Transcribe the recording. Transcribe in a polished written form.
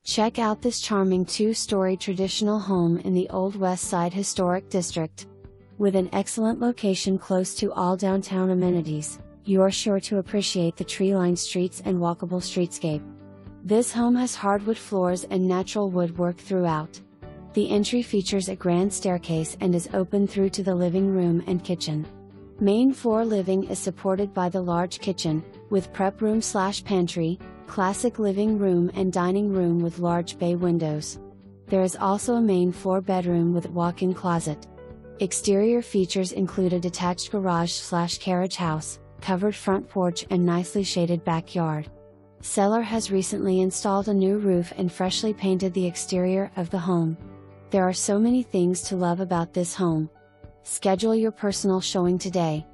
Check out this charming 2-story traditional home in the Old West Side Historic District. With an excellent location close to all downtown amenities, you're sure to appreciate the tree-lined streets and walkable streetscape. This home has hardwood floors and natural woodwork throughout. The entry features a grand staircase and is open through to the living room and kitchen. Main floor living is supported by the large kitchen, with prep room/pantry, classic living room and dining room with large bay windows. There is also a main floor bedroom with walk-in closet. Exterior features include a detached garage/carriage house, covered front porch and nicely shaded backyard. Seller has recently installed a new roof and freshly painted the exterior of the home. There are so many things to love about this home. Schedule your personal showing today.